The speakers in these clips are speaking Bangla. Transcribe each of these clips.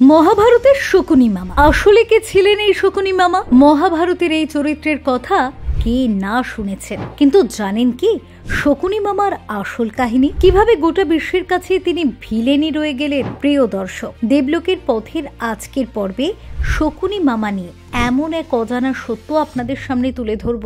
মহাভারতের শকুনি মামা আসলে কে ছিলেন এই শকুনি মামা? মহাভারতের এই চরিত্রের কথা কে না শুনেছেন, কিন্তু জানেন কি শকুনি মামার আসল কাহিনী? কিভাবে গোটা বিশ্বের কাছে তিনি ভিলেনই রয়ে গেলেন? প্রিয় দর্শক, দেবলোকের পথের আজকের পর্বে শকুনি মামা নিয়ে এমন এক অজানা সত্য আপনাদের সামনে তুলে ধরব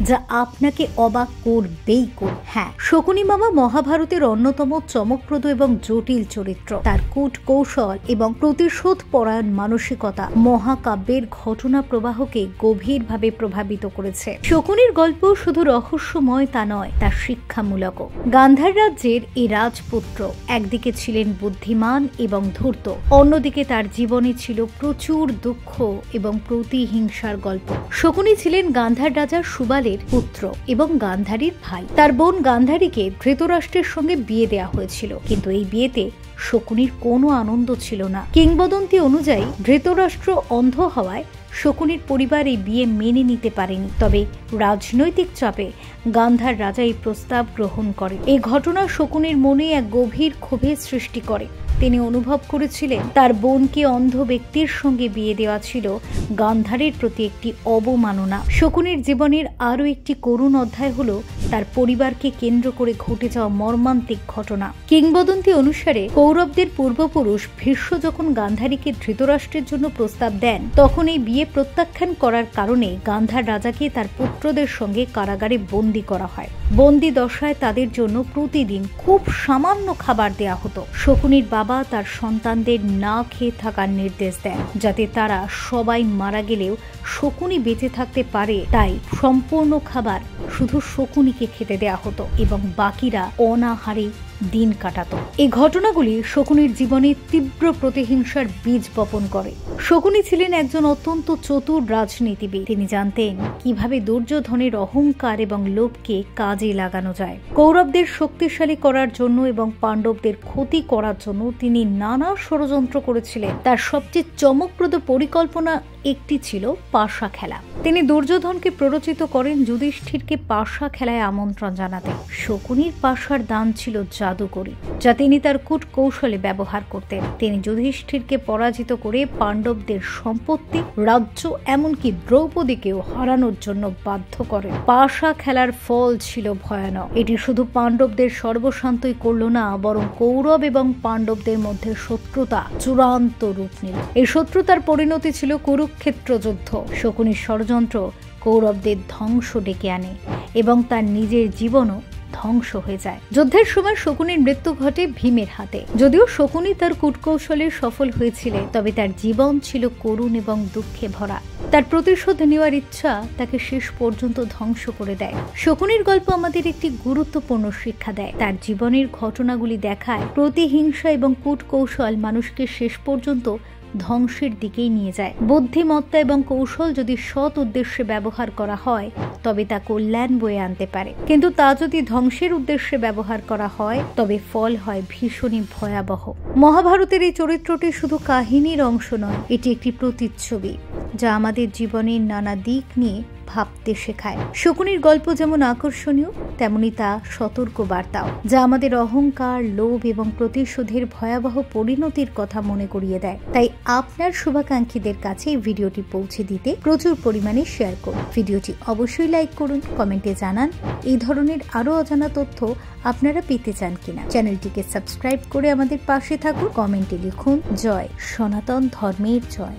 যা আপনাকে অবাক করবেই করবে। হ্যাঁ, শকুনি মামা মহাভারতের অন্যতম চমকপ্রদ এবং জটিল চরিত্র। তার কূট কৌশল এবং প্রতিশোধ পরায়ণ মানসিকতা মহাকাব্যের ঘটনা প্রবাহকে গভীরভাবে প্রভাবিত করেছে। শকুনির গল্প শুধু রহস্যময় তা নয়, তা শিক্ষামূলকও। গান্ধার রাজ্যের এই রাজপুত্র একদিকে ছিলেন বুদ্ধিমান এবং ধূর্ত, অন্যদিকে তার জীবনে ছিল প্রচুর দুঃখ এবং প্রতিহিংসার গল্প। শকুনি ছিলেন গান্ধার রাজা সুবালের পুত্র এবং গান্ধারীর ভাই। তার বোন গান্ধারীকে ধৃতরাষ্ট্রের সঙ্গে বিয়ে দেওয়া হয়েছিল, কিন্তু এই বিয়েতে শকুনির কোনো আনন্দ ছিল না। কিংবদন্তি অনুযায়ী ধৃতরাষ্ট্র অন্ধ হওয়ায় শকুনির পরিবার এই বিয়ে মেনে নিতে পারেনি। তবে রাজনৈতিক চাপে গান্ধার রাজা এই প্রস্তাব গ্রহণ করে। এই ঘটনা শকুনির মনে এক গভীর ক্ষোভের সৃষ্টি করে। তিনি অনুভব করেছিলেন তার বোনকে অন্ধ ব্যক্তির সঙ্গে বিয়ে দেওয়া ছিল গান্ধারের প্রতি একটি অবমাননা। শকুনির জীবনের আরও একটি করুণ অধ্যায় হলো তার পরিবারকে কেন্দ্র করে ঘটে যাওয়া মর্মান্তিক ঘটনা। কিংবদন্তি অনুসারে কৌরবদের পূর্বপুরুষ ভীষ্ম যখন গান্ধারীকে ধৃতরাষ্ট্রের জন্য প্রস্তাব দেন, তখন এই বিয়ে প্রত্যাখ্যান করার কারণে গান্ধার রাজাকে তার পুত্রদের সঙ্গে কারাগারে বন্দী করা হয়। বন্দী দশায় তাদের জন্য প্রতিদিন খুব সামান্য খাবার দেয়া হতো। শকুনির বাবা তার সন্তানদের না খেয়ে থাকার নির্দেশ দেন, যাতে তারা সবাই মারা গেলেও শকুনি বেঁচে থাকতে পারে। তাই সম্পূর্ণ খাবার শুধু শকুনিকে খেতে দেয়া হতো এবং বাকিরা অনাহারে দিন কাটাতো। এই ঘটনাগুলি শকুনির জীবনে তীব্র প্রতিহিংসার বীজ বপন করে। শকুনি ছিলেন একজন অত্যন্ত চতুর রাজনীতিবিদ। তিনি জানতেন কিভাবে দুর্যোধনের অহংকার এবং লোভকে কাজে লাগানো যায়। কৌরবদের শক্তিশালী করার জন্য এবং পাণ্ডবদের ক্ষতি করার জন্য তিনি নানা ষড়যন্ত্র করেছিলেন। তার সবচেয়ে চমকপ্রদ পরিকল্পনা একটি ছিল পাশা খেলা। তিনি দুর্যোধনকে প্ররোচিত করেন যুধিষ্ঠিরকে পাশা খেলায় আমন্ত্রণ জানাতে। শকুনির পাশার দান ছিল জাদুকরী, যা তিনি তার কূট কৌশলে ব্যবহার করতেন। তিনি যুধিষ্ঠিরকে পরাজিত করে পাণ্ডবদের সম্পত্তি, রাজ্য, এমনকি দ্রৌপদীকেও হারানোর জন্য বাধ্য করেন। পাশা খেলার ফল ছিল ভয়ানক। এটি শুধু পাণ্ডবদের সর্বশান্তই করল না, বরং কৌরব এবং পাণ্ডবদের মধ্যে শত্রুতা চূড়ান্ত রূপ নিল। এই শত্রুতার পরিণতি ছিল কুরুক্ষেত্র যুদ্ধ। শকুনির ষড়যন্ত্র কৌরবদের ধ্বংস ডেকে আনে এবং তার নিজের জীবনও ধ্বংস হয়ে যায়। যুদ্ধের সময় শকুনির মৃত্যু ঘটে ভীমের হাতে। যদিও শকুনি তার কূটকৌশলে সফল হয়েছিলেন, তবে তার জীবন ছিল করুণ এবং দুঃখে ভরা। তার প্রতিশোধ নেওয়ার ইচ্ছা তাকে শেষ পর্যন্ত ধ্বংস করে দেয়। শকুনির গল্প আমাদের একটি গুরুত্বপূর্ণ শিক্ষা দেয়। তার জীবনের ঘটনাগুলি দেখায় প্রতিহিংসা এবং কূটকৌশল মানুষকে শেষ পর্যন্ত ধ্বংসের দিকেই নিয়ে যায়। বুদ্ধিমত্তা এবং কৌশল যদি সৎ উদ্দেশ্যে ব্যবহার করা হয়, তবে তা কল্যাণ বয়ে আনতে পারে, কিন্তু তা যদি ধ্বংসের উদ্দেশ্যে ব্যবহার করা হয়, তবে ফল হয় ভীষণই ভয়াবহ। মহাভারতের এই চরিত্রটি শুধু কাহিনীর অংশ নয়, এটি একটি প্রতিচ্ছবি যা আমাদের জীবনের নানা দিক নিয়ে ভাবতে শেখায়। শকুনির গল্প যেমন আকর্ষণীয়, তেমনি তা সতর্ক বার্তাও, যা আমাদের অহংকার, লোভ এবং প্রতিশোধের ভয়াবহ পরিণতির কথা মনে করিয়ে দেয়। তাই আপনার শুভাকাঙ্ক্ষীদের কাছে এই ভিডিওটি পৌঁছে দিতে প্রচুর পরিমাণে শেয়ার করুন। ভিডিওটি অবশ্যই লাইক করুন, কমেন্টে জানান এই ধরনের আরো অজানা তথ্য আপনারা পেতে চান কিনা। চ্যানেলটিকে সাবস্ক্রাইব করে আমাদের পাশে থাকুন। কমেন্টে লিখুন জয় সনাতন ধর্মের জয়।